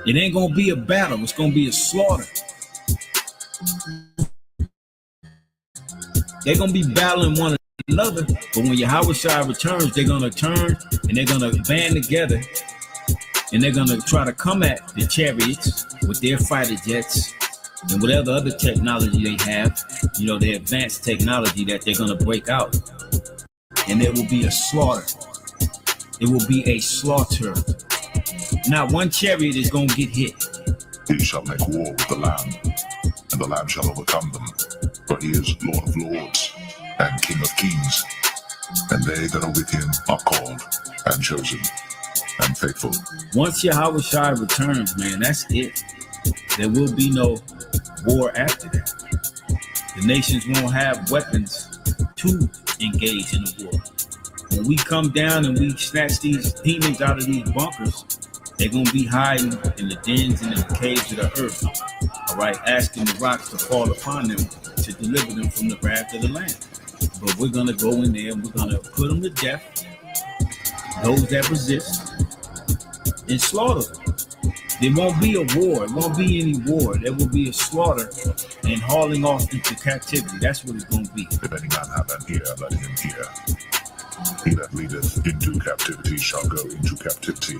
It ain't gonna be a battle. It's gonna be a slaughter. They're gonna be battling one another, but when Yahweh Shai returns, they're gonna turn and they're gonna band together and they're gonna try to come at the chariots with their fighter jets and whatever other technology they have, their advanced technology that they're gonna break out. And there will be a slaughter. It will be a slaughter. Not one chariot is gonna get hit. He shall make war with the Lamb, and the Lamb shall overcome them. For he is Lord of lords and King of kings, and they that are with him are called and chosen and faithful. Once Yahweh Shai returns, man, that's it. There will be no war after that. The nations won't have weapons to engage in a war. When we come down and we snatch these demons out of these bunkers, they're going to be hiding in the dens and in the caves of the earth. All right, asking the rocks to fall upon them to deliver them from the wrath of the land. But we're going to go in there and we're going to put them to death, those that resist, and slaughter them. There won't be a war. It won't be any war. There will be a slaughter and hauling off into captivity. That's what it's going to be. If any man have an ear, let him hear. He that leadeth into captivity shall go into captivity.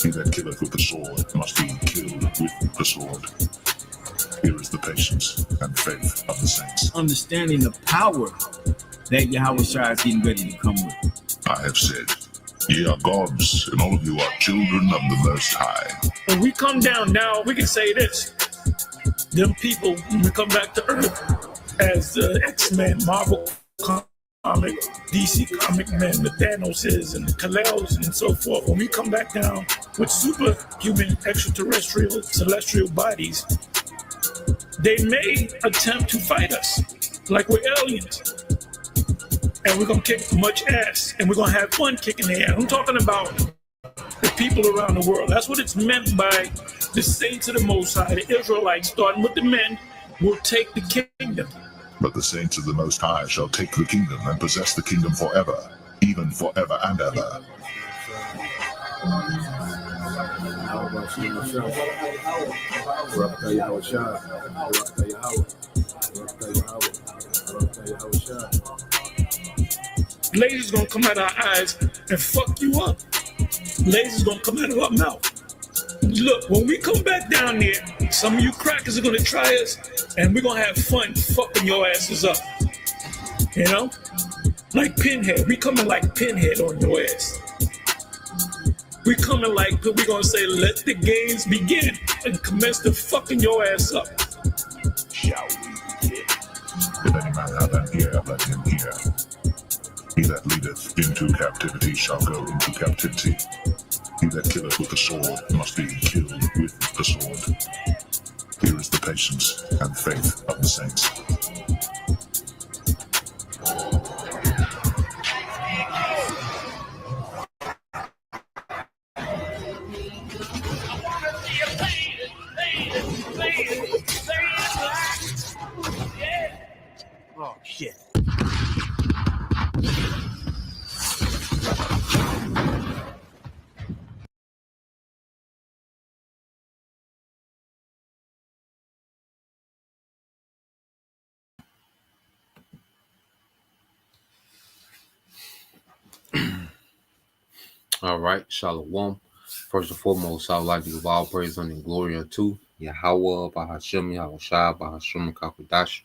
He that killeth with the sword must be killed with the sword. Here is the patience and faith of the saints. Understanding the power that Yahweh Shai is getting ready to come with. I have said, ye are gods, and all of you are children of the Most High. When we come down now, we can say this. Them people, when we come back to Earth, as the X-Men, Marvel comic, DC comic men, the Thanoses and the Kal-Els and so forth, when we come back down with superhuman, extraterrestrial, celestial bodies, they may attempt to fight us like we're aliens. And we're going to kick much ass, and we're going to have fun kicking their ass. I'm talking about the people around the world. That's what it's meant by the saints of the Most High, the Israelites, starting with the men, will take the kingdom. But the saints of the Most High shall take the kingdom and possess the kingdom forever, even forever and ever. Lasers gonna come out of our eyes and fuck you up. Lasers gonna come out of our mouth. Look, when we come back down there, some of you crackers are gonna try us, and we're gonna have fun fucking your asses up. You know? Like Pinhead. We coming like Pinhead on your ass. We coming like, we're gonna say, let the games begin and commence to fucking your ass up. Shall we begin? If any man have an ear, let him hear. He that leadeth into captivity shall go into captivity. He that killeth with the sword must be killed with the sword. Here is the patience and faith of the saints. Oh, shit. All right, Shalom. First and foremost, I would like to give all praise and glory unto Yahweh, Bahashem, Yahushua, Bahashem, Kakodash.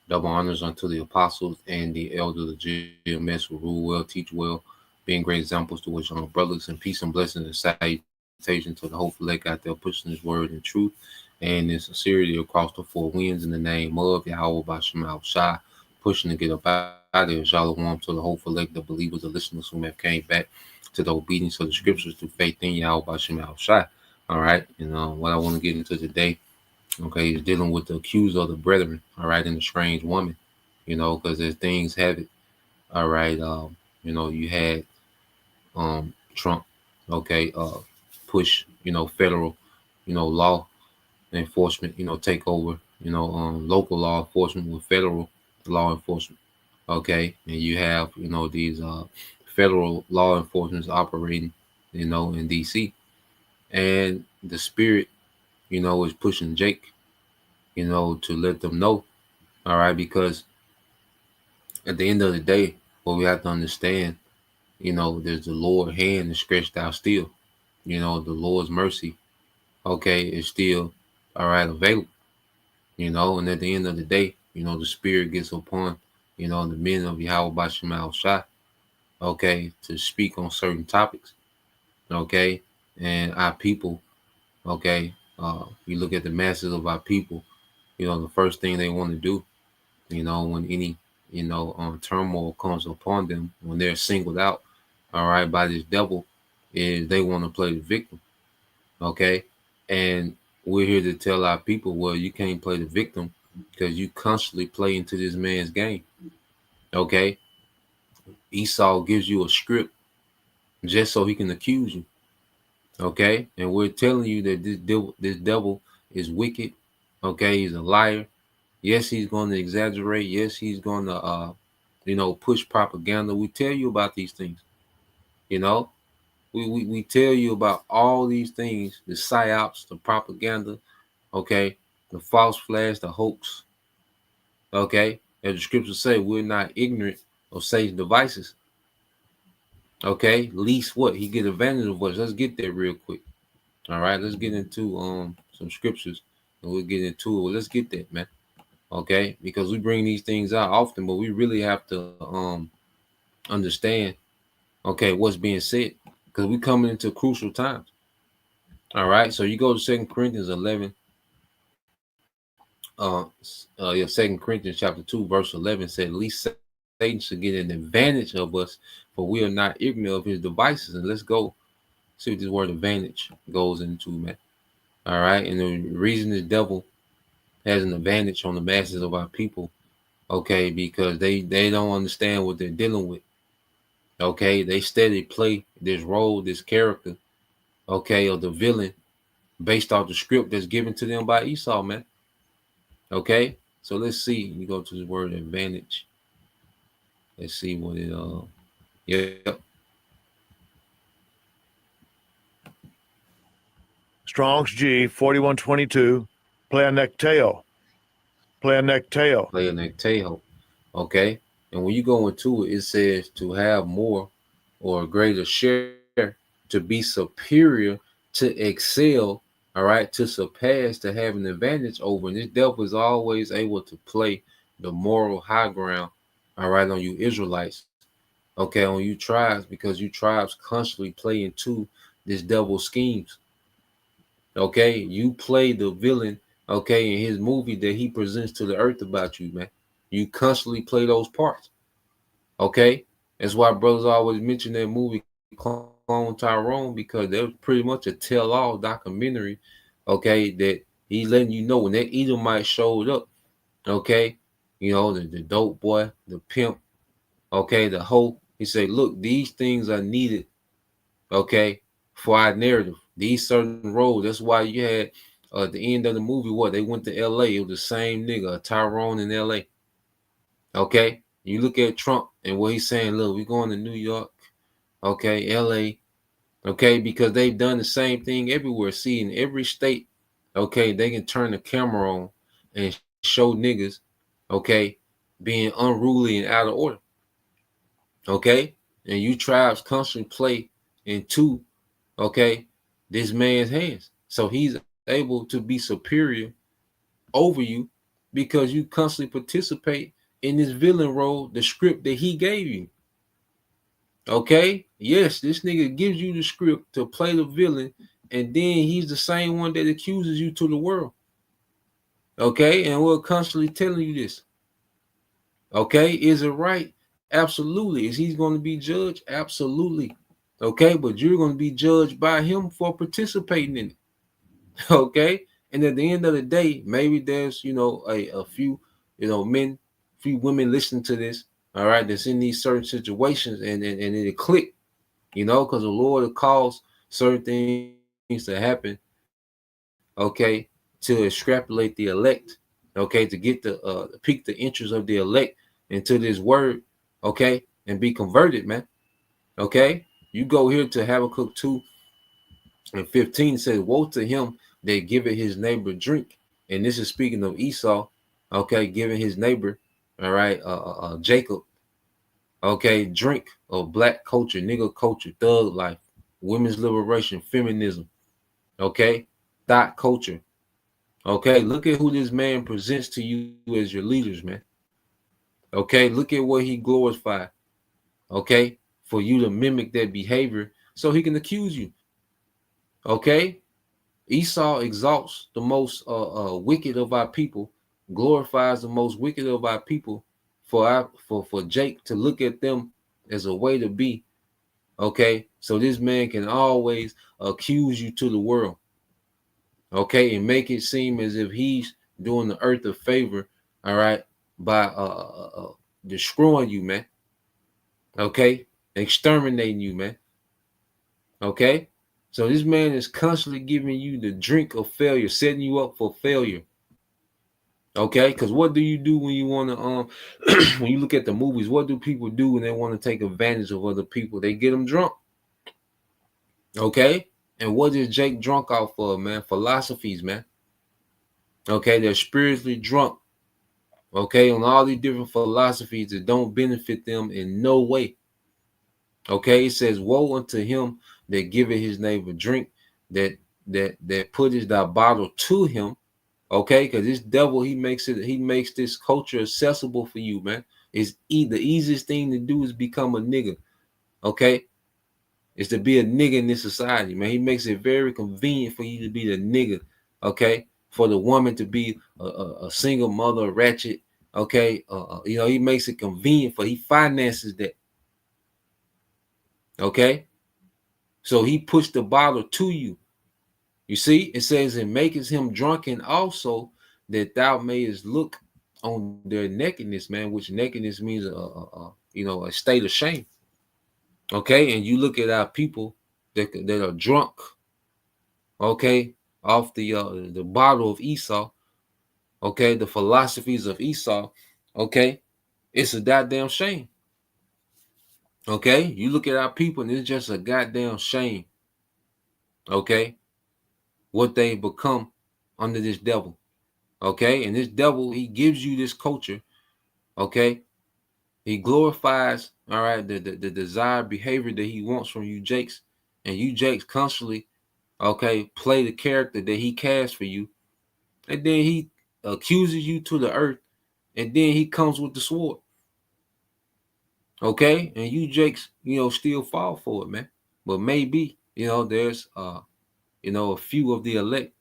Double honors unto the apostles and the elders of the GMS who rule well, teach well, being great examples to which young brothers, and peace and blessings and salutation to the hopeful elect out there pushing his word in truth and in sincerity across the four winds in the name of Yahweh, Bahashem, Yahushua, pushing to get up out of there. Shalom to the hopeful elect, the believers, the listeners who have came back to the obedience of the scriptures through faith in Yahweh, Bahashem, Yahushua. All right, and what I want to get into today, okay, is dealing with the accuser of the brethren, all right, and the strange woman, because as things have it, all right, you had Trump, okay, push, federal, law enforcement, take over, local law enforcement with federal law enforcement. Okay, and you have these federal law enforcement operating, in DC, and the spirit, is pushing Jake, to let them know, all right, because at the end of the day, what we have to understand, there's the Lord hand is stretched out still, the Lord's mercy, okay, is still, all right, available, and at the end of the day, the spirit gets upon, the men of Yahweh Bashem Shai, okay, to speak on certain topics, okay, and our people, okay, you look at the masses of our people, the first thing they want to do, when any, turmoil comes upon them, when they're singled out, all right, by this devil, is they want to play the victim, okay, and we're here to tell our people, well, you can't play the victim because you constantly play into this man's game, okay. Esau gives you a script just so he can accuse you. Okay, and we're telling you that this devil is wicked. Okay, he's a liar. Yes, he's going to exaggerate. Yes, he's going to push propaganda. We tell you about these things. You know, we tell you about all these things, the psyops, the propaganda. Okay, the false flags, the hoax. Okay, as the scriptures say, we're not ignorant of Satan's devices. Okay, least what he get advantage of us. Let's get there real quick. All right, let's get into some scriptures and we'll get into it. Well, let's get that, man. Okay, because we bring these things out often, but we really have to understand, okay, what's being said, because we're coming into crucial times. All right, so you go to 2 Corinthians 11, 2 Corinthians chapter 2, verse 11 said, at least Satan should get an advantage of us, for we are not ignorant of his devices. And let's go see what this word advantage goes into, man. All right, and the reason the devil has an advantage on the masses of our people, okay, because they don't understand what they're dealing with. Okay, they steady play this role, this character, okay, of the villain based off the script that's given to them by Esau, man. Okay, so let's see. You go to the word advantage. Let's see what it yep. Strong's G 4122. Pleonecteo. Pleonecteo. Pleonecteo. Okay, and when you go into it, it says to have more or a greater share, to be superior, to excel, all right, to surpass, to have an advantage over. And this devil is always able to play the moral high ground, all right, on you Israelites, okay, on you tribes, because you tribes constantly play into this devil schemes. Okay, you play the villain, okay, in his movie that he presents to the earth about you, man. You constantly play those parts. Okay, that's why brothers always mention that movie Clone Tyrone, because they're pretty much a tell-all documentary. Okay, that he's letting you know when that Edomite showed up. Okay, the dope boy, the pimp. Okay, the hoe. He said, look, these things are needed. Okay, for our narrative. These certain roles. That's why you had at the end of the movie, what they went to L.A. It was the same nigga, Tyrone in L.A. Okay, you look at Trump and what he's saying. Look, we're going to New York. Okay, L.A. Okay, because they've done the same thing everywhere. See, in every state, okay, they can turn the camera on and show niggas, okay, being unruly and out of order. Okay, and you tribes constantly play into, okay, this man's hands. So he's able to be superior over you because you constantly participate in this villain role, the script that he gave you. Okay, yes, this nigga gives you the script to play the villain, and then he's the same one that accuses you to the world. Okay, and we're constantly telling you this. Okay, is it right? Absolutely. Is he going to be judged? Absolutely. Okay, but you're going to be judged by him for participating in it. Okay, and at the end of the day, maybe there's a few men, few women listening to this. All right, that's in these certain situations, and it click, because the Lord will cause certain things to happen, okay, to to extrapolate the elect, okay, to get the pique the interest of the elect into this word, okay, and be converted, man. Okay, you go here to Habakkuk 2:15 says, "Woe to him that giveth his neighbor drink," and this is speaking of Esau, okay, giving his neighbor, all right, Jacob, okay, drink of black culture, nigga culture, thug life, women's liberation, feminism, okay, thought culture. Okay, look at who this man presents to you as your leaders, man. Okay, look at what he glorified. Okay, for you to mimic that behavior so he can accuse you. Okay, Esau exalts the most wicked of our people, glorifies the most wicked of our people for Jake to look at them as a way to be. Okay, so this man can always accuse you to the world. Okay, and make it seem as if he's doing the earth a favor, all right, by destroying you, man. Okay, exterminating you, man. Okay, so this man is constantly giving you the drink of failure, setting you up for failure. Okay, because what do you do when you want to when you look at the movies? What do people do when they want to take advantage of other people? They get them drunk. Okay, and what is Jake drunk off of, man? Philosophies, man. Okay, they're spiritually drunk. Okay, on all these different philosophies that don't benefit them in no way. Okay, it says, "Woe unto him that giveth his neighbor drink, that putteth thy bottle to him." Okay, because this devil, he makes this culture accessible for you, man. The easiest thing to do is become a nigga. Okay, is to be a nigga in this society, man. He makes it very convenient for you to be the nigga. Okay, for the woman to be a single mother, ratchet. Okay, he makes it convenient he finances that. Okay, so he pushed the bottle to you. You see, it says, "and maketh him drunken also, that thou mayest look on their nakedness," man, which nakedness means a state of shame. Okay, and you look at our people that are drunk, okay, off the bottle of Esau, okay, the philosophies of Esau, okay, it's a goddamn shame. Okay, you look at our people and it's just a goddamn shame. Okay, what they become under this devil. Okay, and this devil, he gives you this culture. Okay, he glorifies, all right, the desired behavior that he wants from you Jakes, and you Jakes constantly, okay, play the character that he cast for you, and then he accuses you to the earth, and then he comes with the sword. Okay, and you Jakes, still fall for it, man. But maybe, there's a few of the elect,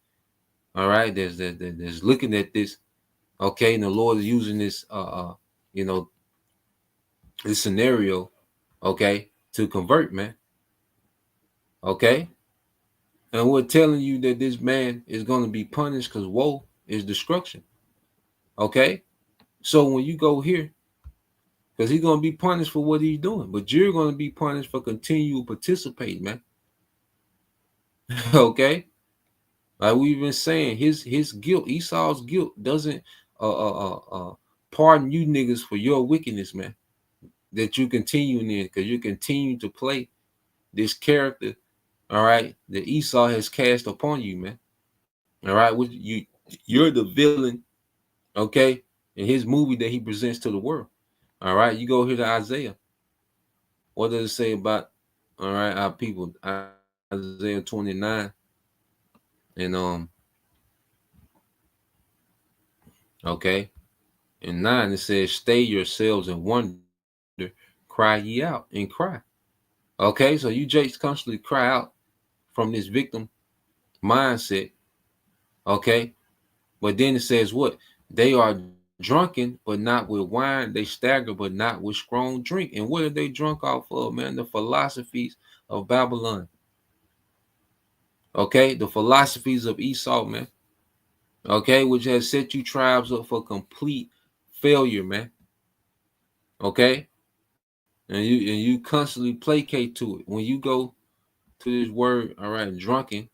all right, there's looking at this, okay, and the Lord is using this you know this scenario, okay, to convert, man. Okay, and we're telling you that this man is going to be punished because woe is destruction. Okay, so when you go here, because he's going to be punished for what he's doing, but you're going to be punished for continual participate, man. Okay, like we've been saying, his guilt, Esau's guilt, doesn't pardon you niggas for your wickedness, man. That you continuing in, because you continue to play this character, all right, that Esau has cast upon you, man. All right, you're the villain, okay, in his movie that he presents to the world. All right, you go here to Isaiah. What does it say about, all right, our people? Isaiah 29 and okay, in 9 it says, "Stay yourselves and wonder, cry ye out and cry." Okay, so you Jakes constantly cry out from this victim mindset. Okay, but then it says what? They are drunken, but not with wine. They stagger, but not with strong drink. And what are they drunk off of, man? The philosophies of Babylon. Okay, the philosophies of Esau, man. Okay, which has set you tribes up for complete failure, man. Okay, and you constantly placate to it. When you go to this word, all right, drunken.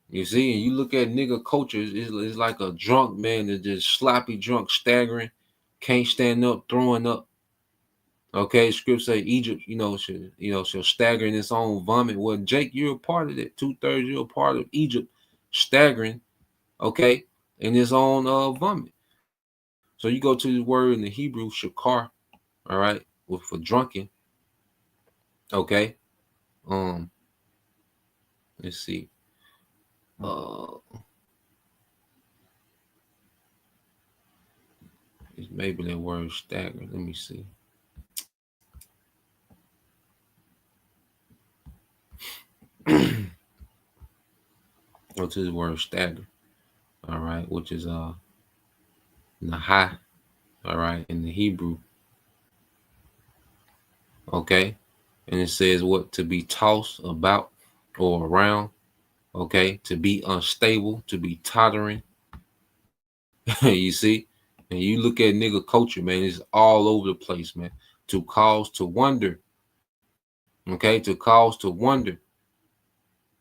You see, and you look at nigga culture, it's like a drunk man that's just sloppy drunk, staggering, can't stand up, throwing up. Okay, script say Egypt, shall stagger in its own vomit. Well, Jake, you're a part of it. 2/3, you're a part of Egypt staggering, okay, in its own vomit. So you go to the word in the Hebrew, shakar, all right, for drunken, okay. Let's see. It's maybe that word stagger. Let me see. Go to the word stagger, all right, which is nahai, all right, in the Hebrew, okay, and it says what, to be tossed about or around, okay, to be unstable, to be tottering. You see, and you look at nigga culture, man, it's all over the place, man. To cause to wonder, okay, to cause to wonder.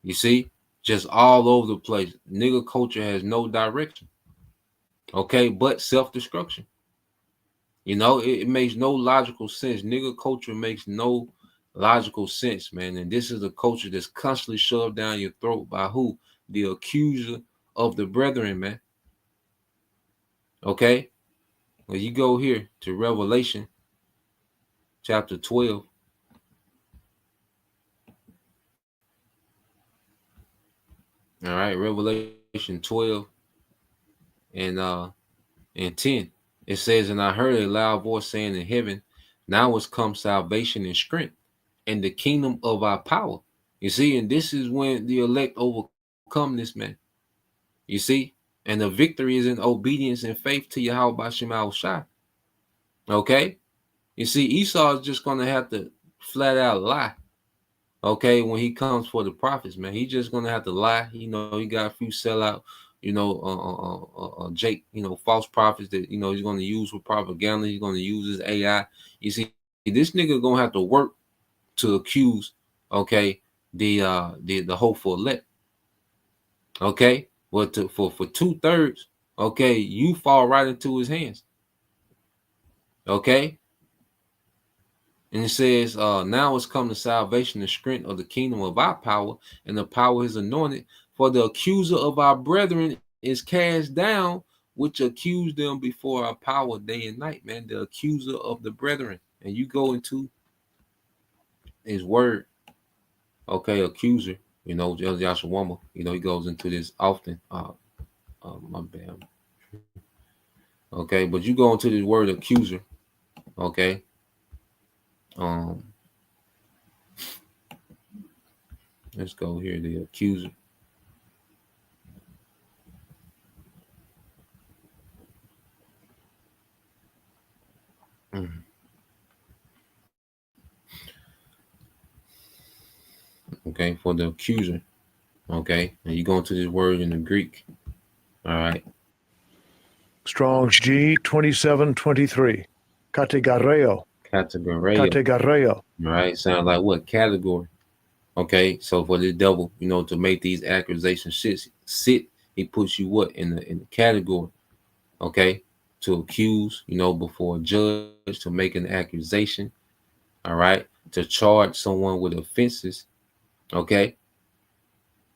You see, just all over the place. Nigga culture has no direction, okay, but self-destruction. It makes no logical sense. Nigga culture makes no logical sense, man. And this is a culture that's constantly shoved down your throat by who? The accuser of the brethren, man. Okay? Well, you go here to Revelation chapter 12. All right, Revelation 12 and 10. It says, and I heard a loud voice saying in heaven, now has come salvation and strength and the kingdom of our power. You see, and this is when the elect overcome this man. You see, and the victory is in obedience and faith to Yahweh Shema Shai. Okay? You see, Esau is just gonna have to flat out lie. Okay, when he comes for the prophets, man, he's just gonna have to lie. He got a few sellout, Jake, false prophets that he's gonna use for propaganda. He's gonna use his AI. You see, this nigga gonna have to work to accuse, okay, the hopeful elect. Okay, well, for 2/3, okay, you fall right into his hands. Okay, and it says, now has come the salvation and strength of the kingdom of our power, and the power is anointed. For the accuser of our brethren is cast down, which accused them before our power day and night, man. The accuser of the brethren. And you go into his word, okay, accuser, Joshua, he goes into this often. My bad. Okay, but you go into this word accuser, okay. Let's go here, the accuser. Okay, for the accuser. Okay, and you go into this word in the Greek. All right. Strong's G 2723. Categareo. Categoreo. Categareo. All right, sounds like what? Category. Okay, so for the devil, to make these accusations sit, he puts you what in the category. Okay, to accuse, before a judge, to make an accusation. All right, to charge someone with offenses. Okay,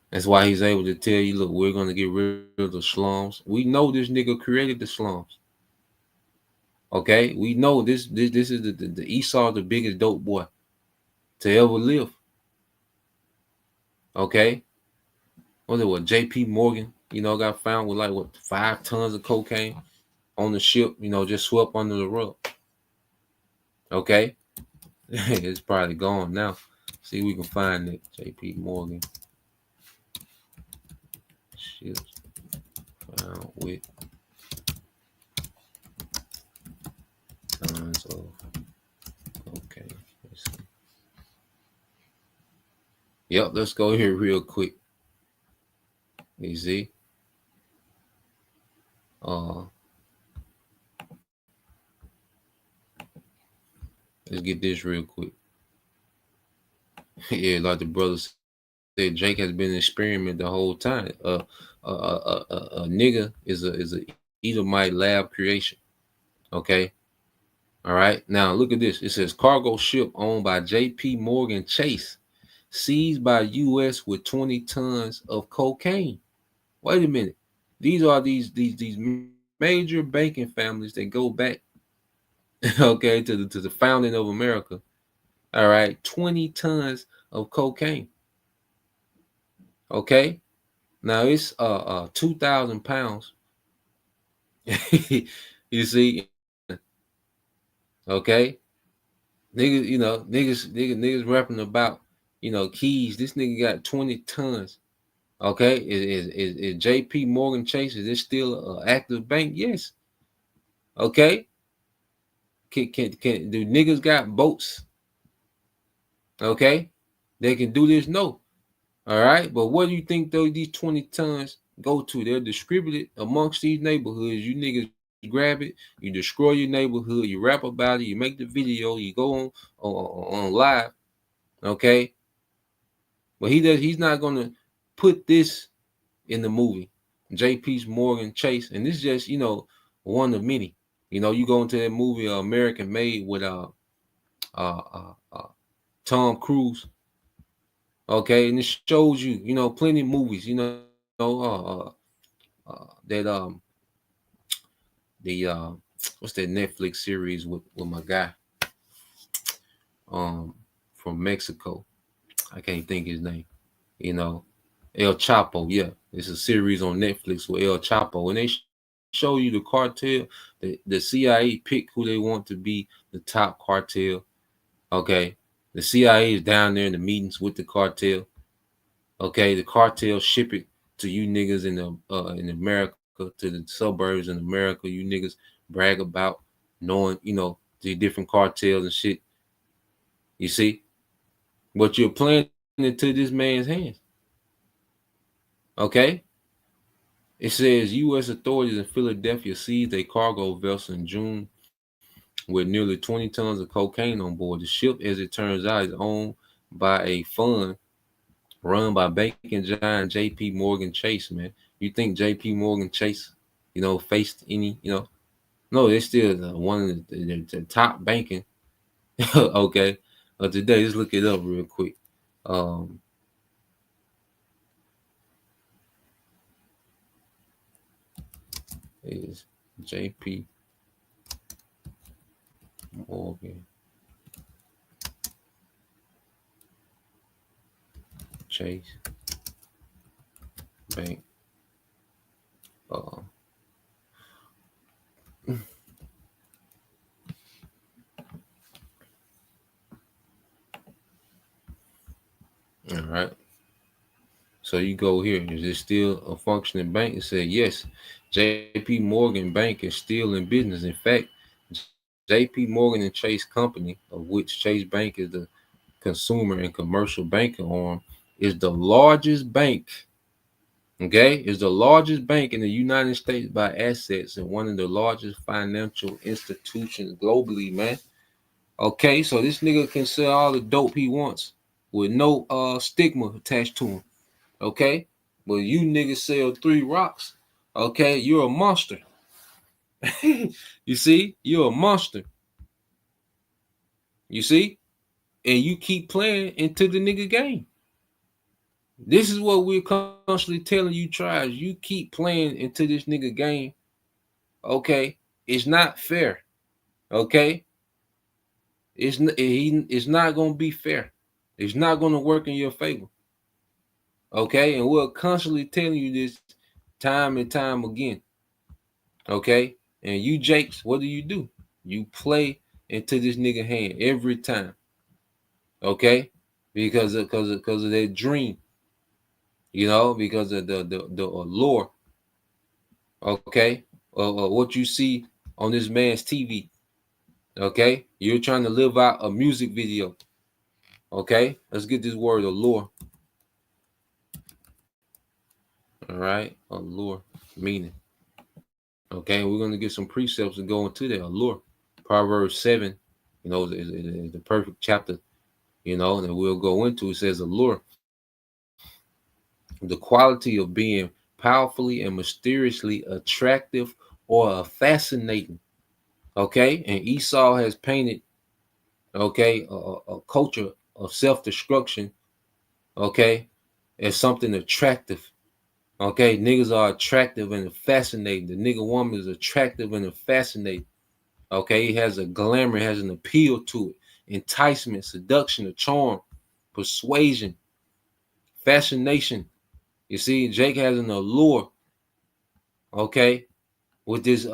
that's why he's able to tell you, look, we're gonna get rid of the slums. We know this nigga created the slums. Okay, we know this is the Esau, the biggest dope boy to ever live. Okay, what J.P. Morgan, got found with 5 tons of cocaine on the ship, just swept under the rug. Okay, it's probably gone now. See if we can find it. J.P. Morgan ships found with tons of cocaine. Let's see. Yep, let's go here real quick. You see, let's get this real quick. Yeah, like the brother said, Jake has been an experiment the whole time. A nigga is a Edomite lab creation. Okay. All right. Now look at this. It says cargo ship owned by J.P. Morgan Chase seized by U.S. with 20 tons of cocaine. Wait a minute. These are these major banking families that go back, okay, to the founding of America. All right, 20 tons of cocaine. Okay, now it's 2,000 pounds. You see, okay, niggas, niggas rapping about keys. This nigga got 20 tons. Okay, is J.P. Morgan Chase, is it still an active bank? Yes. Okay, can do niggas got boats? Okay, they can do this. No. All right, but what do you think though these 20 tons go to? They're distributed amongst these neighborhoods. You niggas grab it, you destroy your neighborhood, you rap about it, you make the video, you go on live. Okay, but he's not gonna put this in the movie. J.P. Morgan Chase, and this is just one of many. You go into that movie American Made with uh, uh, Tom Cruise. Okay, and it shows plenty of movies. That the what's that Netflix series with my guy um from Mexico. I can't think his name. El Chapo. Yeah, it's a series on Netflix with El Chapo, and they show you the cartel. The CIA pick who they want to be the top cartel. Okay, the CIA is down there in the meetings with the cartel. Okay, the cartel ship it to you niggas in America, to the suburbs in America. You niggas brag about knowing, the different cartels and shit. You see, but you're playing into this man's hands. Okay, it says U.S. authorities in Philadelphia seized a cargo vessel in June with nearly 20 tons of cocaine on board. The ship, as it turns out, is owned by a fund run by banking giant J.P. Morgan Chase. Man, you think J.P. Morgan Chase, faced any, No, they're still one of the top banking. Okay, today let's look it up real quick. Is J.P. Morgan Chase Bank. All right. So you go here. Is it still a functioning bank? It said yes. J.P. Morgan Bank is still in business. In fact, J.P. Morgan and Chase Company, of which Chase Bank is the consumer and commercial banking arm, is the largest bank. Okay, is the largest bank in the United States by assets and one of the largest financial institutions globally, man. Okay, so this nigga can sell all the dope he wants with no stigma attached to him. Okay, but you niggas sell 3 rocks. Okay, you're a monster. You see, you're a monster. You see, and you keep playing into the nigga game. This is what we're constantly telling you, tribes. You keep playing into this nigga game. Okay, it's not fair. Okay, it's not gonna be fair. It's not gonna work in your favor. Okay, and we're constantly telling you this time and time again. Okay, and you Jakes, what do? You play into this nigga hand every time. Okay, because of that dream. Because of the allure. Okay, what you see on this man's TV. Okay, you're trying to live out a music video. Okay, let's get this word allure. All right, allure meaning. Okay, we're gonna get some precepts to go into that allure. Proverbs 7, is the perfect chapter, that we'll go into. It says allure. the quality of being powerfully and mysteriously attractive or fascinating. Okay, and Esau has painted, okay, a culture of self-destruction, okay, as something attractive. Okay, niggas are attractive and fascinating. The nigga woman is attractive and fascinating. Okay, it has a glamour, it has an appeal to it, enticement, seduction, a charm, persuasion, fascination. You see, Jake has an allure, okay, with this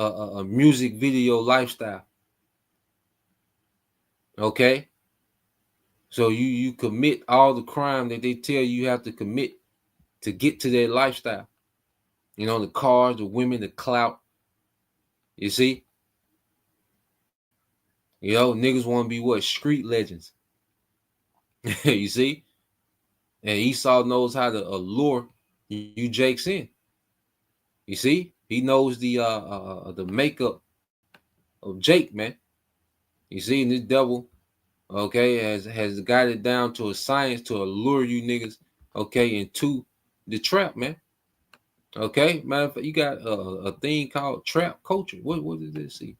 music video lifestyle. Okay, so you commit all the crime that they tell you have to commit to get to their lifestyle. You know, the cars, the women, the clout. You see, niggas want to be what? Street legends. You see, and Esau knows how to allure you Jakes in. You see, he knows the makeup of Jake, man. You see, and this devil, okay, has got it down to a science to allure you niggas, okay, into the trap, man. Okay, matter of fact, you got a thing called trap culture. What is this? See,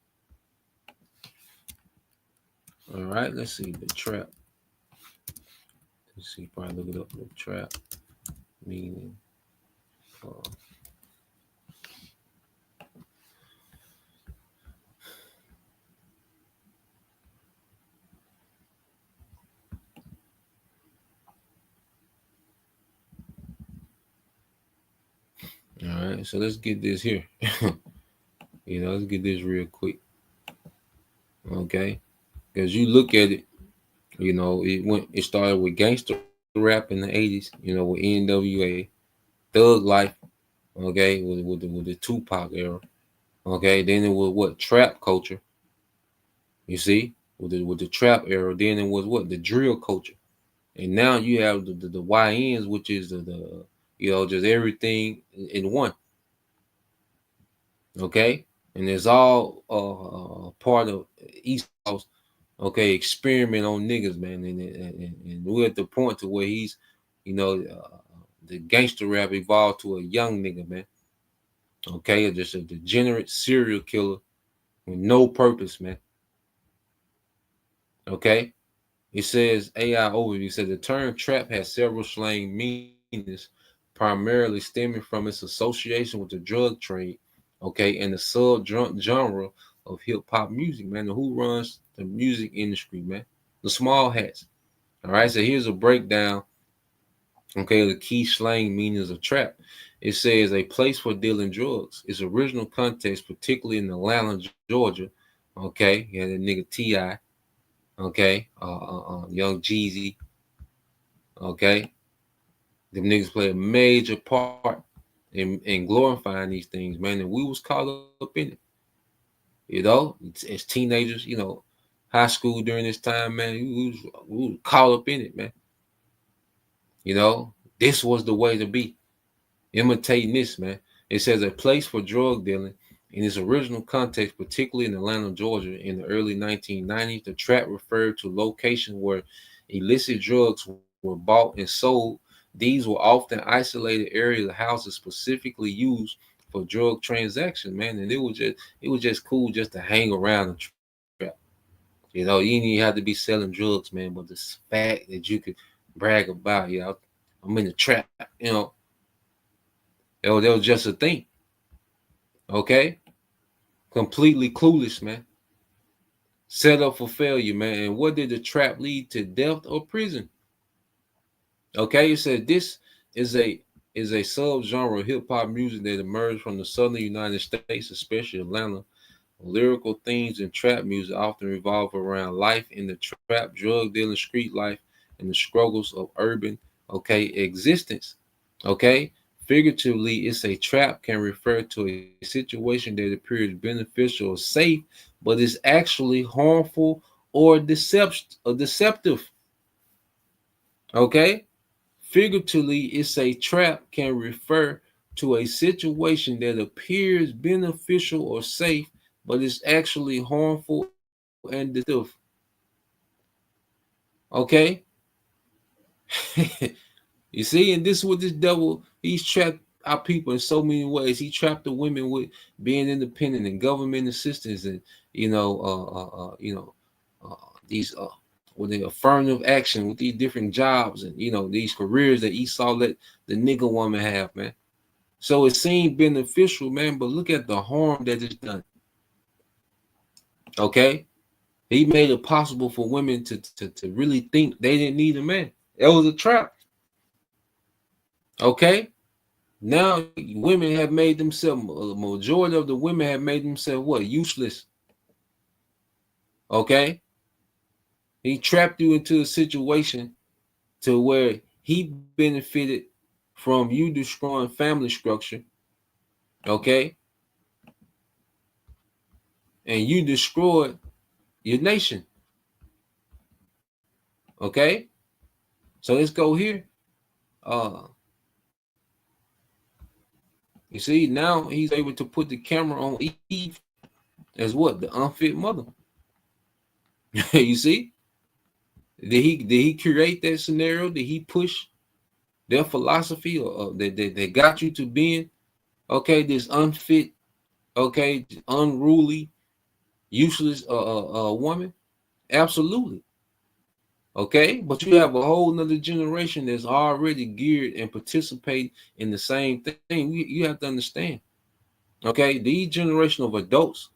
all right, let's see the trap. Let's see, probably look it up. The trap meaning. All right, so let's get this here. Let's get this real quick. Okay, because you look at it, it started with gangster rap in the 80s, with NWA, Thug Life, okay, with the Tupac era. Okay, then it was what? Trap culture. You see, with the trap era. Then it was what? The drill culture. And now you have the YNs, which is the just everything in one. Okay, and it's all part of Esau's, okay, experiment on niggas, man. And we're at the point to where he's, the gangster rap evolved to a young nigga, man. Okay, just a degenerate serial killer with no purpose, man. Okay, it says AI overview said the term trap has several slang meanings, primarily stemming from its association with the drug trade, okay, and the sub genre of hip hop music, man. And who runs the music industry, man? The small hats. All right, so here's a breakdown, okay, of the key slang meanings of trap. It says a place for dealing drugs. Its original context, particularly in Atlanta, Georgia, okay, yeah, that nigga T.I., okay, Young Jeezy, okay, them niggas play a major part in glorifying these things, man, and we was caught up in it. As teenagers, high school during this time, man, we was caught up in it, man. This was the way to be. Imitating this, man. It says a place for drug dealing. In its original context, particularly in Atlanta, Georgia, in the early 1990s, the trap referred to locations where illicit drugs were bought and sold. These were often isolated areas of houses specifically used for drug transactions, man. And it was just cool just to hang around the trap. You didn't even have to be selling drugs, man. But the fact that you could brag about, I'm in the trap, that was just a thing. Okay? Completely clueless, man. Set up for failure, man. And what did the trap lead to? Death or prison? Okay, it said this is a subgenre of hip hop music that emerged from the southern United States, especially Atlanta. Lyrical themes in trap music often revolve around life in the trap, drug dealing, street life, and the struggles of urban, okay, existence. Okay, figuratively, it's a trap can refer to a situation that appears beneficial or safe, but is actually harmful or deceptive. Okay, figuratively, it's a trap can refer to a situation that appears beneficial or safe, but is actually harmful and deceptive. Okay? You see, and this is what this devil, he's trapped our people in so many ways. He trapped the women with being independent and government assistance, and these with the affirmative action with these different jobs, and these careers that Esau let the nigger woman have, man. So it seemed beneficial, man, but look at the harm that it's done. Okay, he made it possible for women to really think they didn't need a man. It was a trap. Okay, now women have made themselves, a majority of the women have made themselves what? Useless. Okay, he trapped you into a situation to where he benefited from you destroying family structure. Okay, and you destroyed your nation. Okay, so let's go here. You see, now he's able to put the camera on Eve as what? The unfit mother. You see? Did he create that scenario? Did he push their philosophy or that got you to being this unfit, unruly, useless woman? Absolutely. Okay, but you have a whole nother generation that's already geared and participate in the same thing. You have to understand. Okay, these generation of adults,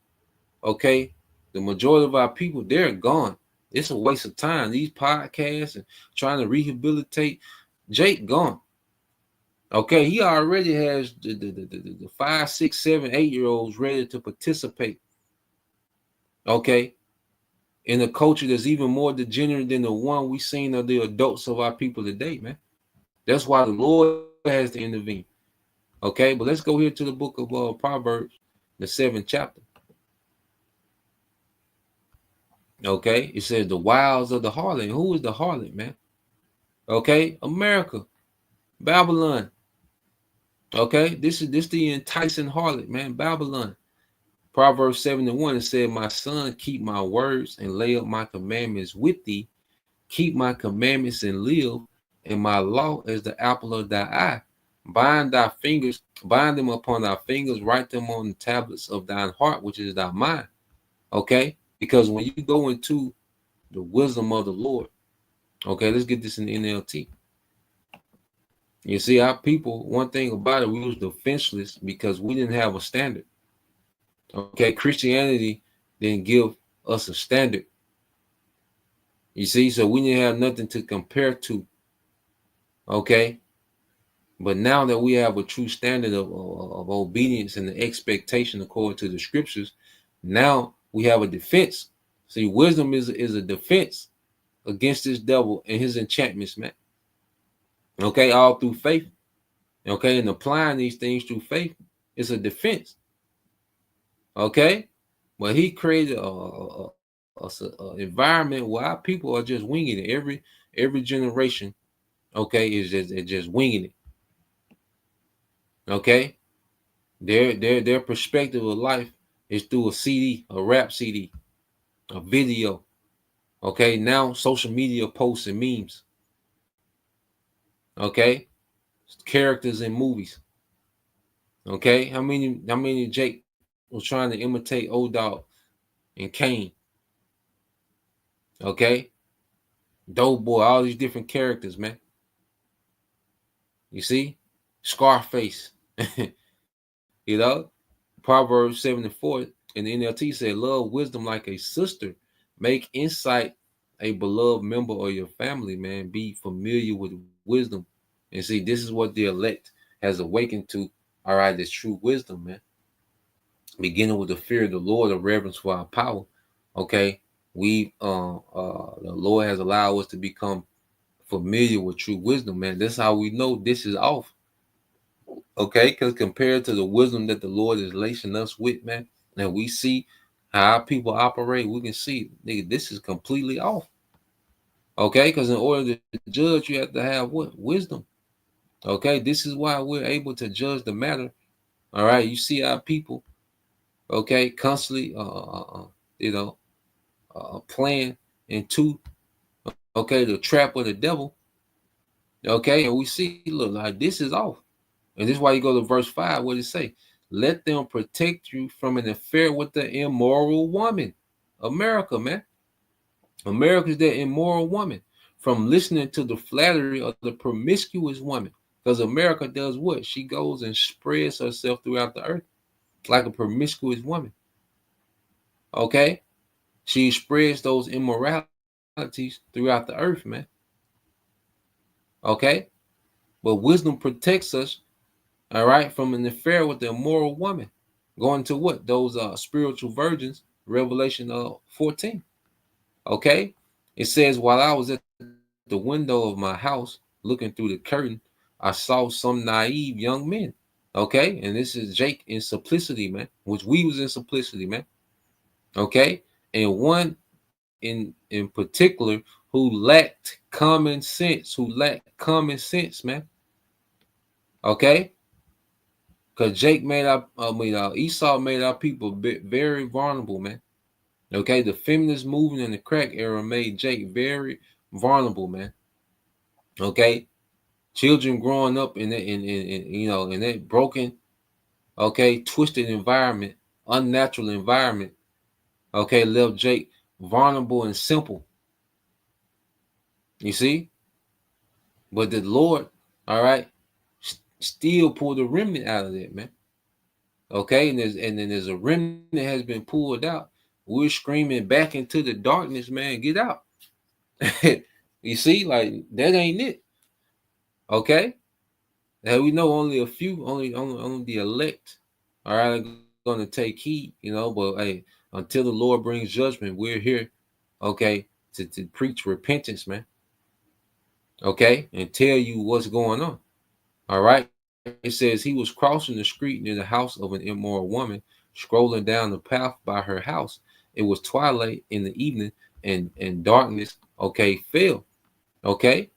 okay, the majority of our people, they're gone. It's a waste of time. These podcasts and trying to rehabilitate Jake gone. Okay, he already has the 5, 6, 7, 8-year-olds ready to participate. Okay, in a culture that's even more degenerate than the one we seen of the adults of our people today, man. That's why the Lord has to intervene. Okay, but let's go here to the book of Proverbs, the 7th chapter. Okay, it says the wiles of the harlot. Who is the harlot, man? Okay, America, Babylon. Okay, this is the enticing harlot, man, Babylon. Proverbs 7:1, it said, "My son, keep my words and lay up my commandments with thee. Keep my commandments and live, and my law is the apple of thy eye. Bind thy fingers, bind them upon thy fingers, write them on the tablets of thine heart, which is thy mind." Okay, because when you go into the wisdom of the Lord, okay, let's get this in the NLT. You see, our people, one thing about it, we was defenseless because we didn't have a standard. Okay, Christianity didn't give us a standard. You see, so we didn't have nothing to compare to. Okay, but now that we have a true standard of obedience and the expectation according to the scriptures, now we have a defense. See, wisdom is a defense against this devil and his enchantments, man. Okay, all through faith. Okay, and applying these things through faith is a defense. Okay, but he created a environment where our people are just winging it. Every generation, okay, is just winging it. Okay, their perspective of life is through a CD, a rap CD, a video. Okay, now social media posts and memes. Okay, characters in movies. Okay, how many Jake was trying to imitate Old Dog and Kane? Okay, Dope Boy, all these different characters, man. You see, Scarface. You know, Proverbs 7:4 in the NLT said, "Love wisdom like a sister, make insight a beloved member of your family." Man, be familiar with wisdom, and see, this is what the elect has awakened to. All right, this true wisdom, man. Beginning with the fear of the Lord, a reverence for our power. Okay, the Lord has allowed us to become familiar with true wisdom, man. That's how we know this is off. Okay, because compared to the wisdom that the Lord is lacing us with, man, and we see how our people operate, we can see, nigga, this is completely off. Okay, because in order to judge, you have to have what? Wisdom. Okay, this is why we're able to judge the matter. All right, you see our people, okay, constantly, playing into, okay, the trap of the devil. Okay, and we see, look, like this is off. And this is why you go to verse 5, what it say? Let them protect you from an affair with the immoral woman. America, man. America's that immoral woman. From listening to the flattery of the promiscuous woman. Because America does what? She goes and spreads herself throughout the earth like a promiscuous woman. Okay? She spreads those immoralities throughout the earth, man. Okay? But wisdom protects us, all right, from an affair with the immoral woman. Going to what? Those spiritual virgins, Revelation 14. Okay? It says, while I was at the window of my house looking through the curtain, I saw some naive young men. Okay? And this is Jake in simplicity, man, which we was in simplicity, man. Okay? And one in particular who lacked common sense, man. Okay? Because Esau made our people very vulnerable, man. Okay, the feminist movement in the crack era made Jake very vulnerable, man. Okay, children growing up in that broken, okay, twisted environment, unnatural environment, okay, left Jake vulnerable and simple. You see, but the Lord, all right, still pulled a remnant out of that, man. Okay, and then there's a remnant that has been pulled out. We're screaming back into the darkness, man. Get out. You see, like that ain't it. Okay, and we know only a few, only the elect, all right, are going to take heed, But hey, until the Lord brings judgment, we're here, okay, to preach repentance, man. Okay, and tell you what's going on. All right, it says he was crossing the street near the house of an immoral woman, scrolling down the path by her house. It was twilight in the evening, and darkness, okay, fell. Okay,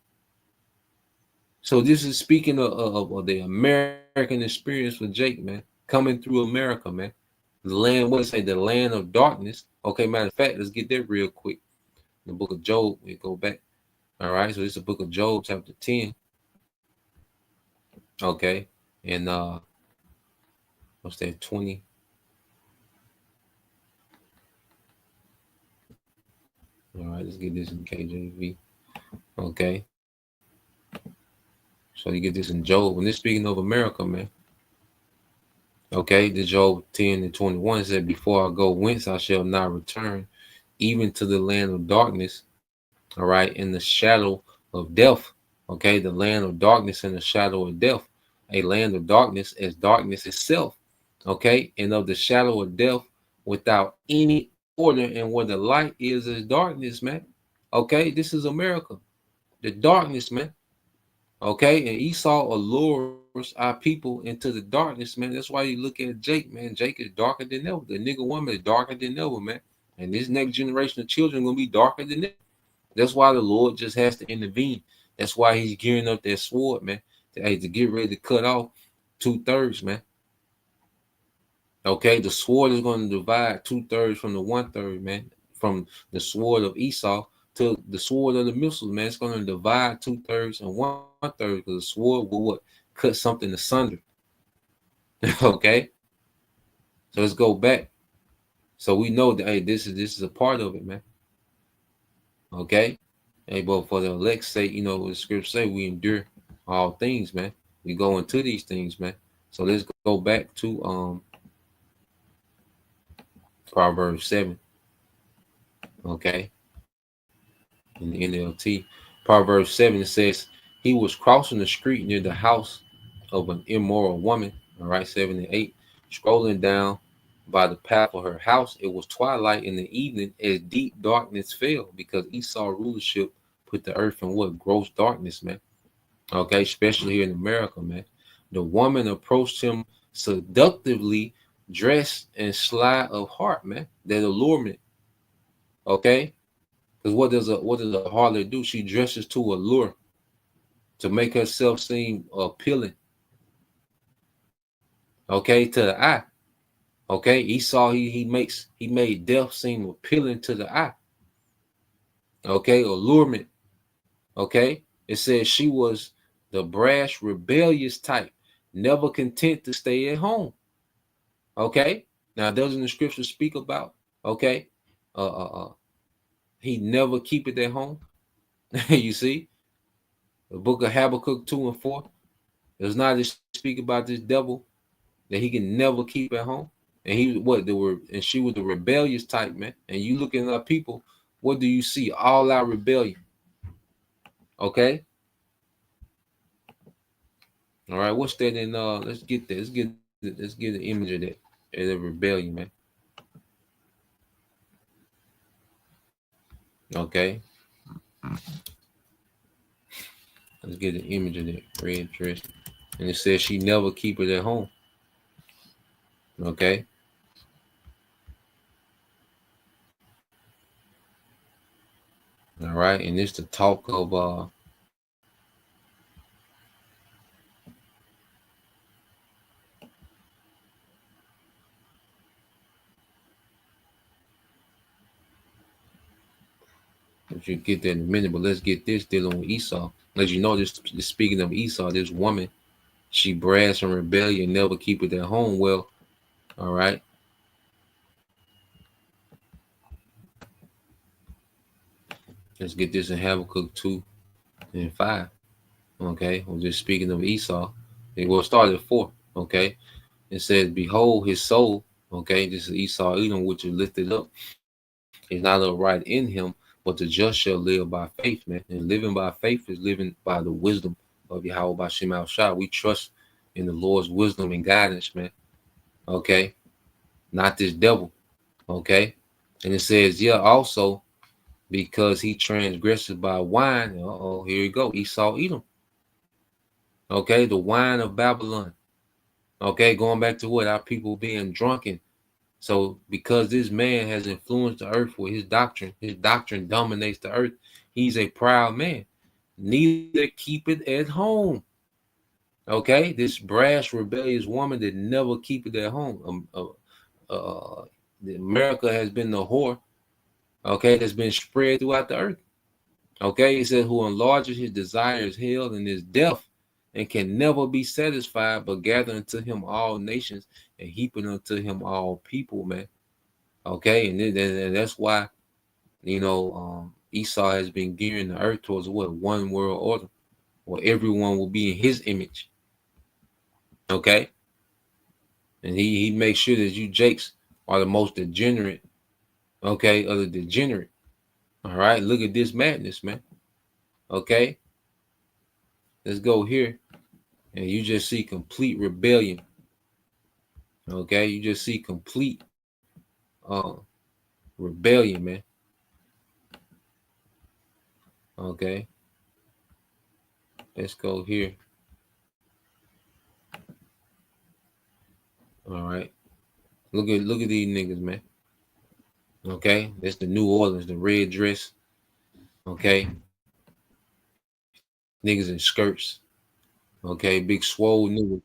so this is speaking of the American experience for Jake, man, coming through America, man. The land, what did it say? The land of darkness. Okay, matter of fact, let's get that real quick. The book of Job, we go back. All right, so this is the book of Job, chapter 10. Okay, and what's that, 20? All right, let's get this in KJV. Okay, so you get this in Job, and this speaking of America, man. Okay, the Job 10 and 21 said, before I go whence I shall not return, even to the land of darkness, all right, in the shadow of death. Okay, the land of darkness and the shadow of death, a land of darkness as darkness itself. Okay, and of the shadow of death without any order, and where the light is darkness, man. Okay, this is America, the darkness, man. Okay, and Esau allures our people into the darkness, man. That's why you look at Jake, man. Jake is darker than ever. The nigga woman is darker than ever, man. And this next generation of children gonna be darker than ever. That's why the Lord just has to intervene. That's why he's gearing up that sword, man, to get ready to cut off 2/3, man. Okay, the sword is going to divide 2/3 from the 1/3, man. From the sword of Esau to the sword of the missiles, man. It's going to divide 2/3 and 1/3 because the sword will what? Cut something asunder. Okay, so let's go back. So we know that, hey, this is a part of it, man. Okay, hey, but for the elect's sake, the scripture say we endure all things, man. We go into these things, man. So let's go back to Proverbs 7. Okay, in the NLT, Proverbs 7, it says, he was crossing the street near the house of an immoral woman. All right, 7 and 8, scrolling down by the path of her house. It was twilight in the evening as deep darkness fell, because Esau rulership put the earth in what? Gross darkness, man. Okay, especially here in America, man. The woman approached him seductively, dressed and sly of heart, man. That allurement. Okay, because what does a harlot do? She dresses to allure, to make herself seem appealing. Okay, to the eye. Okay, Esau, he made death seem appealing to the eye. Okay, allurement. Okay, It says she was the brash, rebellious type, never content to stay at home. Okay. Now, doesn't the scripture speak about, okay, he never keep it at home? You see, the book of Habakkuk 2 and 4 does not speak about this devil that he can never keep at home. And he what they were, and she was the rebellious type, man. And you looking at people, what do you see? All out rebellion. Okay. All right. What's that in? Let's get that. Let's get an image of that. The rebellion, man. Okay. Let's get an image of that red dress. And it says she never keep it at home. Okay. All right. And it's the talk of you get that in a minute, but let's get this dealing with Esau. As you know, this speaking of Esau, this woman, she brags from rebellion, never keep it at home. Well, all right. Let's get this in Habakkuk 2 and 5. Okay. We're just speaking of Esau. It will start at 4. Okay. It says, behold, his soul. Okay. This is Esau, Edom, which is lifted up. Is not upright in him, but the just shall live by faith, man. And living by faith is living by the wisdom of Yahweh by Shema Shah. We trust in the Lord's wisdom and guidance, man. Okay. Not this devil. Okay. And it says, yeah, also because he transgresses by wine. Here you go. Esau, Edom. Okay. The wine of Babylon. Okay. Going back to what our people being drunken. So because this man has influenced the earth with his doctrine dominates the earth. He's a proud man. Neither keep it at home. Okay, this brash, rebellious woman that never keep it at home. America has been the whore. Okay, that's been spread throughout the earth. Okay, he said, who enlarges his desires, hell, and is deaf, and can never be satisfied, but gather unto him all nations and heaping unto him all people, man. Okay, and that's why, Esau has been gearing the earth towards what? One world order, where everyone will be in his image. Okay, and he makes sure that you Jakes are the most degenerate. Okay, of the degenerate. All right, look at this madness, man. Okay, let's go here, and you just see complete rebellion. Okay, you just see complete rebellion, man. Okay, let's go here. All right, look at these niggas, man. Okay, that's the New Orleans, the red dress. Okay, niggas in skirts. Okay, big swole niggas.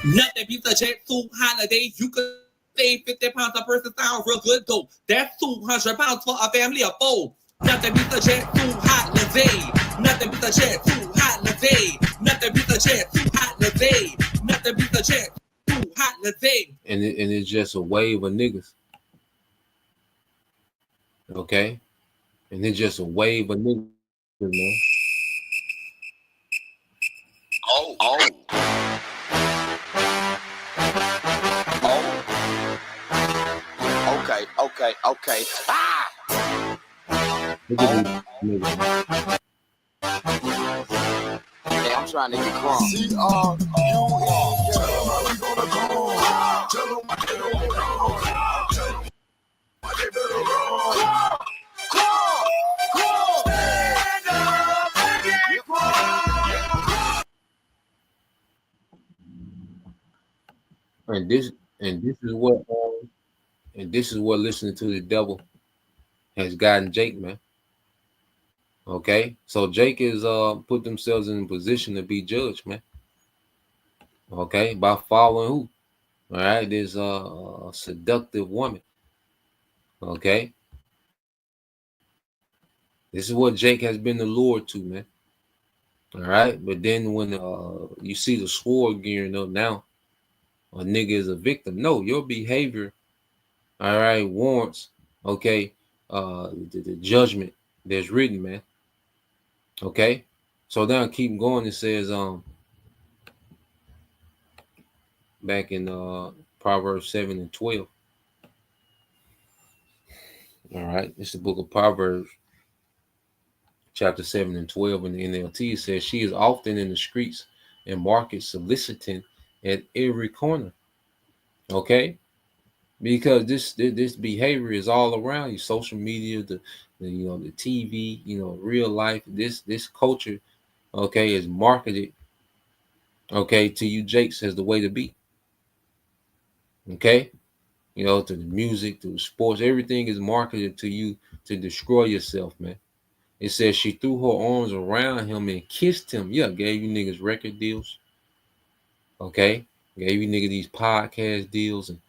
Nothing beats a jet suit holiday. You could save 50 pounds a person, sound real good though. That's 200 pounds for a family of 4. Nothing beats a jet suit holiday. Nothing beats a jet suit holiday. Nothing beats a jet suit holiday. Nothing beats a jet suit holiday. And it's just a wave of niggas. Okay, and it's just a wave of niggas, man. Oh. Okay. Ah! Look at these niggas, man. Hey, I'm trying to get crunk. And this is what listening to the devil has gotten Jake, man. Okay, so Jake is put themselves in a position to be judged, man. Okay, by following who? All right, there's a seductive woman. Okay, this is what Jake has been allured to, man. All right. But then when you see the sword gearing up now, a nigga is a victim. No, your behavior, all right, warrants, okay, the judgment that's written, man. Okay. So now keep going. It says back in Proverbs 7 and 12. All right. It's the book of Proverbs, chapter 7 and 12 in the NLT. It says, she is often in the streets and markets soliciting at every corner. Okay. Because this behavior is all around you. Social media, the TV, real life. This culture, okay, is marketed, okay, to you Jakes as the way to be. Okay. To the music, to the sports, everything is marketed to you to destroy yourself, man. It says she threw her arms around him and kissed him. Yeah, gave you niggas record deals. Okay. Gave you niggas these podcast deals. And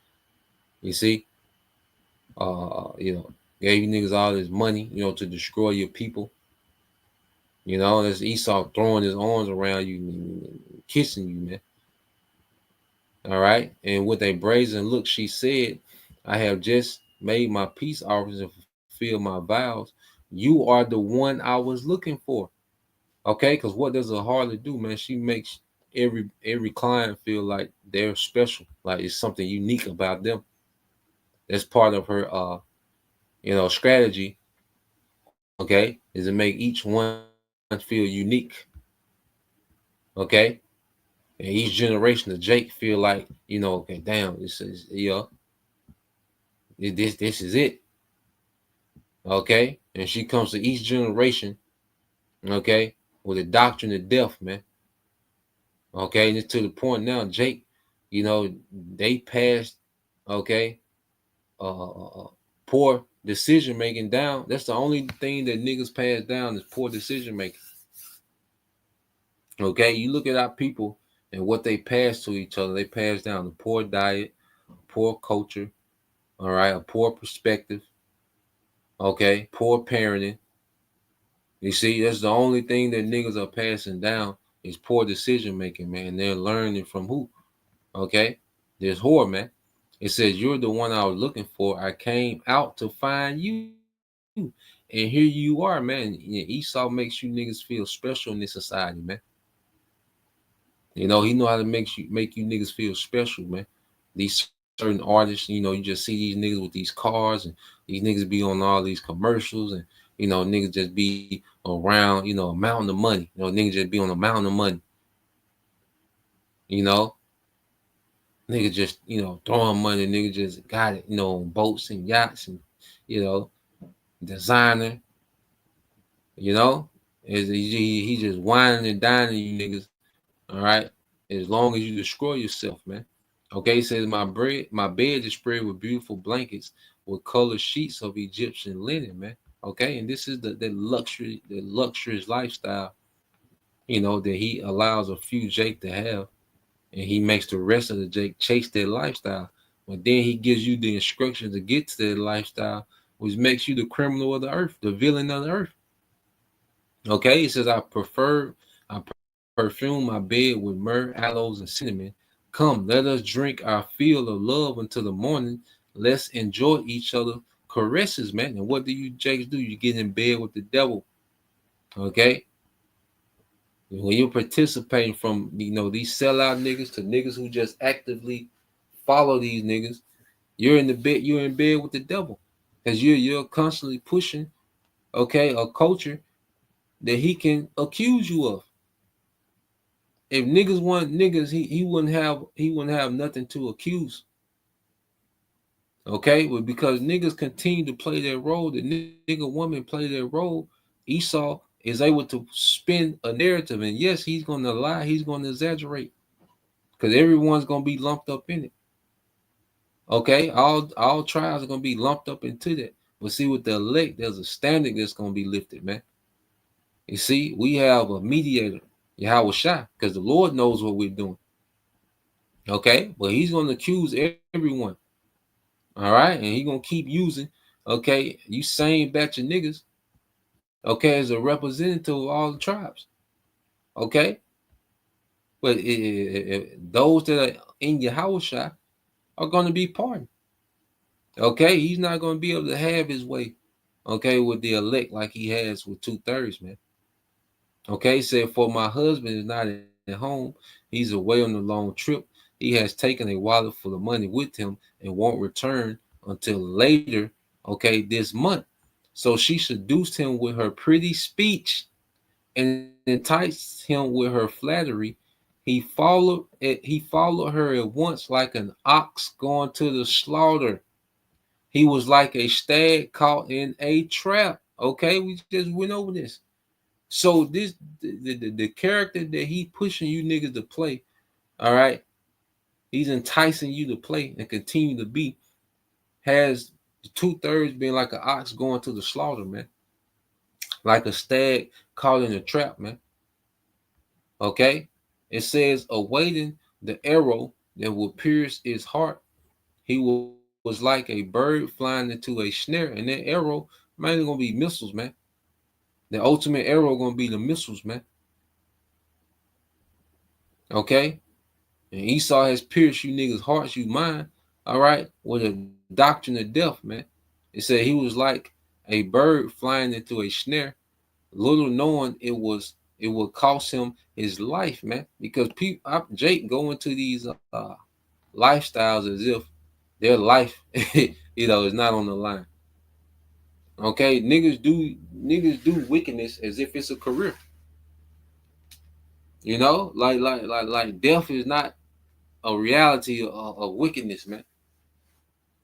you see, gave you niggas all this money, to destroy your people. That's Esau throwing his arms around you and kissing you, man. All right. And with a brazen look, she said, I have just made my peace offerings and fulfilled my vows. You are the one I was looking for. Okay. Because what does a harlot do, man? She makes every client feel like they're special, like it's something unique about them. That's part of her strategy, okay, is to make each one feel unique. Okay. And each generation of Jake feel like, okay, damn, this is this is it. Okay. And she comes to each generation, okay, with a doctrine of death, man. Okay, and it's to the point now, Jake, they passed, okay, poor decision making down. That's the only thing that niggas pass down is poor decision making. Okay, you look at our people and what they pass to each other. They pass down a poor diet, poor culture, all right, a poor perspective, okay, poor parenting. You see, that's the only thing that niggas are passing down is poor decision making, man. They're learning from who? Okay, there's whore, man. It says, you're the one I was looking for. I came out to find you. And here you are, man. Esau makes you niggas feel special in this society, man. He know how to make you niggas feel special, man. These certain artists, you just see these niggas with these cars, and these niggas be on all these commercials, and niggas just be around, a mountain of money. Niggas just be on a mountain of money. You know, niggas just throwing money. Niggas just got it, on boats and yachts and designer. Is he just whining and dining you niggas. All right, as long as you destroy yourself, man. Okay, it says my bed is spread with beautiful blankets with colored sheets of Egyptian linen, man. Okay, and this is the luxurious lifestyle, that he allows a few Jake to have, and he makes the rest of the Jake chase their lifestyle. But then he gives you the instructions to get to their lifestyle, which makes you the criminal of the earth, the villain of the earth. Okay, he says I perfume my bed with myrrh, aloes, and cinnamon. Come, let us drink our fill of love until the morning. Let's enjoy each other caresses, man. And what do you Jakes do? You get in bed with the devil. Okay? When you're participating from these sellout niggas to niggas who just actively follow these niggas, you're in bed with the devil. Because you're constantly pushing, okay, a culture that he can accuse you of. If niggas want niggas, he wouldn't have nothing to accuse. Okay, but because niggas continue to play their role, the nigga woman play their role, Esau is able to spin a narrative, and yes, he's gonna lie, he's gonna exaggerate, because everyone's gonna be lumped up in it. Okay, all trials are gonna be lumped up into that. But see, with the elect, there's a standard that's gonna be lifted, man. You see, we have a mediator, Yahweh Shai, because the Lord knows what we're doing. Okay, but he's gonna accuse everyone. All right, and he's gonna keep using, okay, you same batch of niggas, okay, as a representative of all the tribes. Okay, but those that are in Yahushua are going to be pardoned. Okay, he's not going to be able to have his way. Okay, with the elect like he has with 2/3, man. Okay, said for my husband is not at home. He's away on a long trip. He has taken a wallet full of money with him and won't return until later. Okay, this month. So she seduced him with her pretty speech and enticed him with her flattery. He followed her at once like an ox going to the slaughter. He was like a stag caught in a trap. Okay, we just went over this. So this the character that he pushing you niggas to play, all right, he's enticing you to play and continue to be, has 2/3 being like an ox going to the slaughter, man. Like a stag caught in a trap, man. Okay? It says, awaiting the arrow that will pierce his heart. He was like a bird flying into a snare, and that arrow, man, is gonna be missiles, man. The ultimate arrow gonna be the missiles, man. Okay? And Esau has pierced you niggas' hearts, you mind, all right, with a doctrine of death, man. It said he was like a bird flying into a snare, little knowing it would cost him his life, man. Because Jake go into these lifestyles as if their life, is not on the line. Okay, niggas do wickedness as if it's a career. Like death is not a reality of wickedness, man.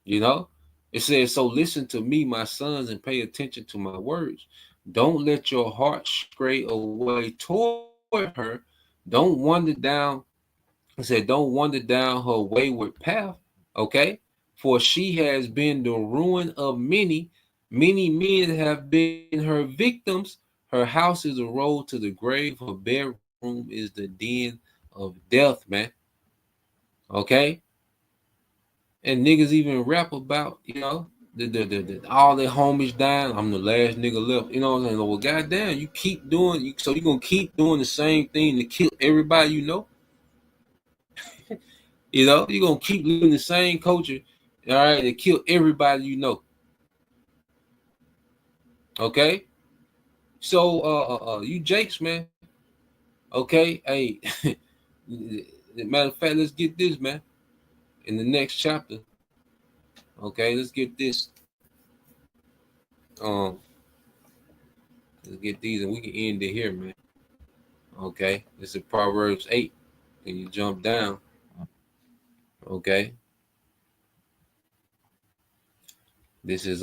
It says, so listen to me, my sons, and pay attention to my words. Don't let your heart stray away toward her. Don't wander down. It said, don't wander down her wayward path. Okay. For she has been the ruin of many. Many men have been her victims. Her house is a road to the grave. Her bedroom is the den of death, man. Okay. And niggas even rap about, the all their homies dying. I'm the last nigga left. You know what I'm saying? Well, goddamn, you keep doing, so you gonna keep doing the same thing to kill everybody you know? You gonna keep living the same culture, all right, to kill everybody you know. Okay? So you Jakes, man. Okay, hey. Matter of fact, let's get this, man. In the next chapter. Okay, let's get this. Um, let's get these and we can end it here, man. Okay, this is Proverbs 8. And you jump down. Okay. This is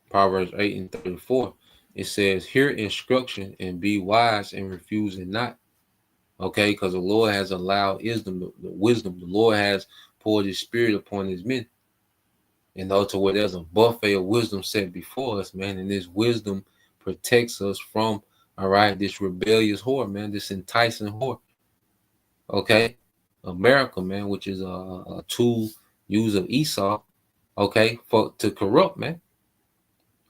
Proverbs 8 and 34. It says, hear instruction and be wise and refuse it not. Okay, because the Lord has allowed wisdom. The Lord has poured his spirit upon his men. To where there's a buffet of wisdom set before us, man. And this wisdom protects us from, all right, this rebellious whore, man, this enticing whore. Okay. America, man, which is a tool used of Esau, okay, to corrupt, man.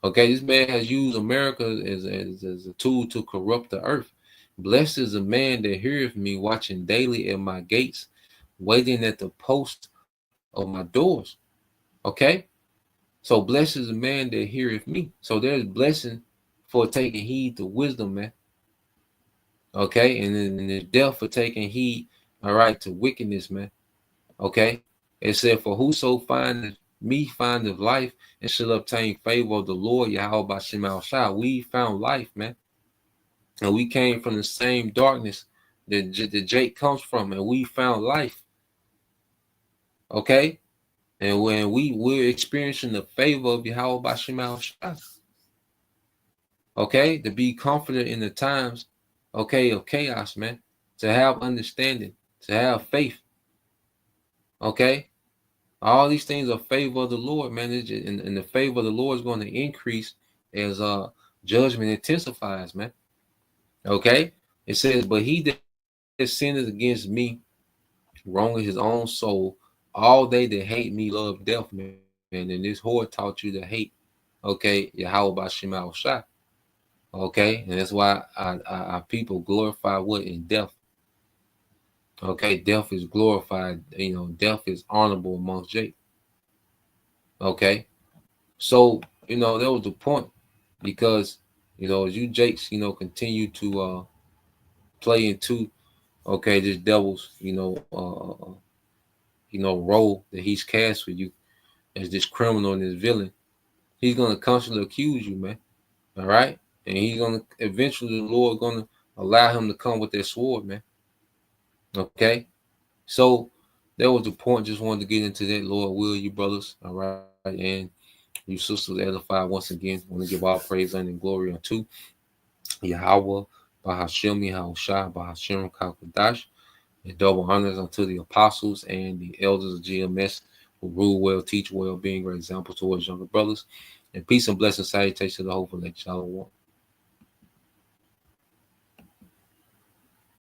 Okay, this man has used America as a tool to corrupt the earth. Blessed is the man that heareth me, watching daily at my gates, waiting at the post of my doors. Okay, so blessed is the man that heareth me. So there's blessing for taking heed to wisdom, man. Okay, and then there's death for taking heed, all right, to wickedness, man. Okay, it said, for whoso findeth me findeth life and shall obtain favor of the Lord, Yahweh by Shema Shah. We found life, man. And we came from the same darkness that Jake comes from, and we found life. Okay? And when we're experiencing the favor of Yahweh by Shema Shah. Okay? To be confident in the times, okay, of chaos, man. To have understanding, to have faith. Okay? All these things are favor of the Lord, man. And the favor of the Lord is going to increase as judgment intensifies, man. Okay? It says, but he that sinneth against me wrongeth his own soul. All they that hate me love death, man. And this whore taught you to hate, okay, Yahweh by Shema Shah. Okay, and that's why our people glorify what in death. Okay, death is glorified. Death is honorable amongst Jake. Okay, so that was the point, because as you Jakes continue to play into this devil's role that he's cast for you as this criminal and this villain, he's gonna constantly accuse you, man. All right, and he's gonna eventually the Lord gonna allow him to come with that sword, man. Okay, so that was the point. Just wanted to get into that. Lord will, you brothers, all right, and you sisters edified once again. Want to give all praise and glory unto Yahweh, Bahashem, Yahushua, Bahashem, Kakadash, and double honors unto the apostles and the elders of GMS who rule well, teach well, being great examples towards younger brothers. And peace and blessing, salutation to the whole elect. Shalom.